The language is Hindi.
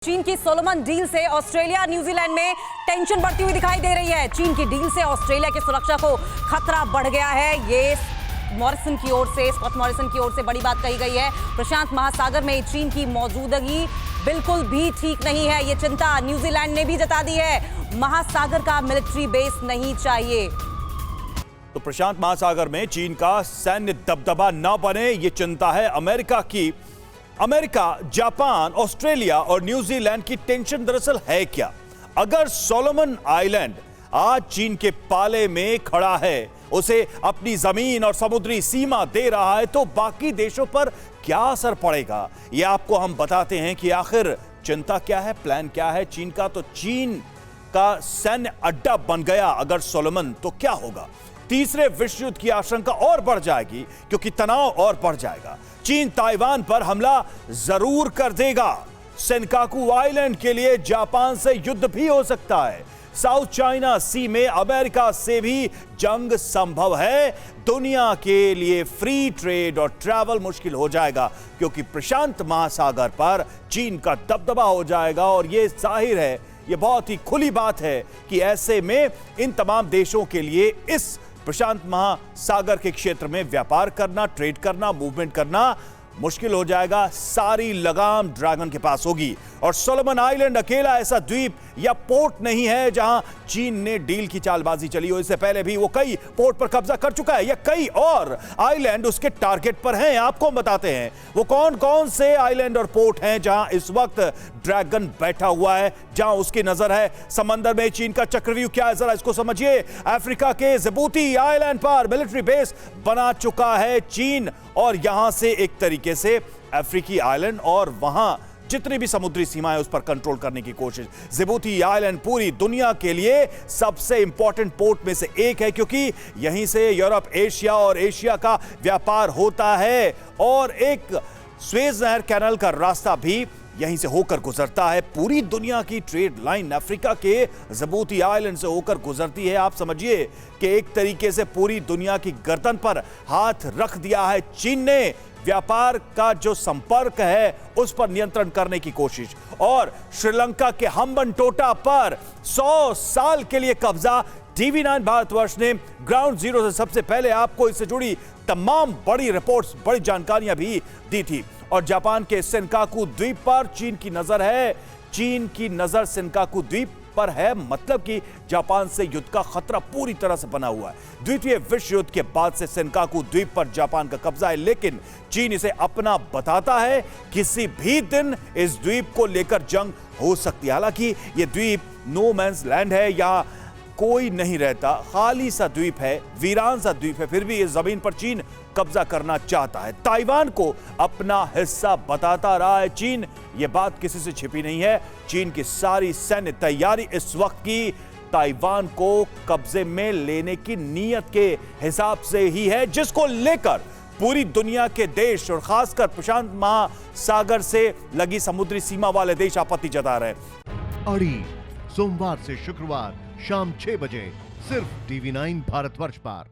चीन की सोलोमन डील से ऑस्ट्रेलिया न्यूजीलैंड में टेंशन बढ़ती हुई दिखाई दे रही है। चीन की डील से ऑस्ट्रेलिया की सुरक्षा को खतरा बढ़ गया है। ये मॉरिसन की ओर से, स्कॉट मॉरिसन की ओर से बड़ी बात कही गई है। प्रशांत महासागर में चीन की मौजूदगी बिल्कुल भी ठीक नहीं है। ये चिंता न्यूजीलैंड ने भी जता दी है। महासागर का मिलिट्री बेस नहीं चाहिए। तो प्रशांत महासागर में चीन का सैन्य दबदबा न बने, ये चिंता है अमेरिका की। अमेरिका, जापान, ऑस्ट्रेलिया और न्यूजीलैंड की टेंशन दरअसल है क्या? अगर सोलोमन आइलैंड आज चीन के पाले में खड़ा है, उसे अपनी जमीन और समुद्री सीमा दे रहा है, तो बाकी देशों पर क्या असर पड़ेगा, ये आपको हम बताते हैं कि आखिर चिंता क्या है, प्लान क्या है चीन का। तो चीन का सैन्य अड्डा बन गया अगर सोलोमन, तो क्या होगा? तीसरे विश्व युद्ध की आशंका और बढ़ जाएगी, क्योंकि तनाव और बढ़ जाएगा। चीन ताइवान पर हमला जरूर कर देगा। सेनकाकू आइलैंड के लिए जापान से युद्ध भी हो सकता है। साउथ चाइना सी में अमेरिका से भी जंग संभव है। दुनिया के लिए फ्री ट्रेड और ट्रैवल मुश्किल हो जाएगा, क्योंकि प्रशांत महासागर पर चीन का दबदबा हो जाएगा। और यह जाहिर है, यह बहुत ही खुली बात है कि ऐसे में इन तमाम देशों के लिए इस प्रशांत महासागर के क्षेत्र में व्यापार करना, ट्रेड करना, मूवमेंट करना मुश्किल हो जाएगा। सारी लगाम ड्रैगन के पास होगी। और सोलोमन आइलैंड अकेला ऐसा द्वीप या पोर्ट नहीं है जहां चीन ने डील की चालबाजी चली हो। इससे पहले भी वो कई पोर्ट पर कब्जा कर चुका है, या कई और आइलैंड उसके टारगेट पर हैं। आपको बताते हैं वो कौन कौन से आइलैंड और पोर्ट हैं जहां इस वक्त ड्रैगन बैठा हुआ है, जहां उसकी नजर है। समंदर में चीन का चक्रव्यूह क्या है, जरा इसको समझिए। अफ्रीका के जिबूती आइलैंड पर मिलिट्री बेस बना चुका है चीन, और यहां से एक तरीके से अफ्रीकी आइलैंड और वहां जितनी भी समुद्री सीमा है उस पर कंट्रोल करने की कोशिश। जिबूती आइलैंड पूरी दुनिया के लिए सबसे इंपॉर्टेंट पोर्ट में से एक है, क्योंकि यहीं से यूरोप, एशिया और एशिया का व्यापार होता है। और एक स्वेज नहर कैनाल का रास्ता भी यहीं से होकर गुजरता है। पूरी दुनिया की ट्रेड लाइन अफ्रीका के जिबूती आइलैंड से होकर गुजरती है। आप समझिए कि एक तरीके से पूरी दुनिया की गर्दन पर हाथ रख दिया है चीन ने। व्यापार का जो संपर्क है उस पर नियंत्रण करने की कोशिश, और श्रीलंका के हम्बनटोटा पर 100 साल के लिए कब्जा। TV9 भारतवर्ष ने ग्राउंड जीरो से सबसे पहले आपको इससे जुड़ी तमाम बड़ी रिपोर्ट्स, बड़ी जानकारियां भी दी थी। और जापान के सेनकाकू द्वीप पर चीन की नजर है। चीन की नजर सेनकाकू द्वीप पर है, मतलब कि जापान से युद्ध का खतरा पूरी तरह से बना हुआ है। द्वितीय विश्व युद्ध के बाद से सेनकाकू द्वीप पर जापान का कब्जा है, लेकिन चीन इसे अपना बताता है। किसी भी दिन इस द्वीप को लेकर जंग हो सकती है। हालांकि यह द्वीप नो मैंस लैंड है, यहां कोई नहीं रहता, खाली सा द्वीप है, वीरान सा द्वीप है, फिर भी इस जमीन पर चीन कब्जा करना चाहता है। ताइवान को अपना हिस्सा बताता रहा है चीन, यह बात किसी से छिपी नहीं है। चीन की सारी सैन्य तैयारी इस वक्त की ताइवान को कब्जे में लेने की नीयत के हिसाब से ही है, जिसको लेकर पूरी दुनिया के देश और खासकर प्रशांत महासागर से लगी समुद्री सीमा वाले देश आपत्ति जता रहे हैं। अड़ी सोमवार से शुक्रवार शाम 6 बजे सिर्फ TV9 भारतवर्ष पर।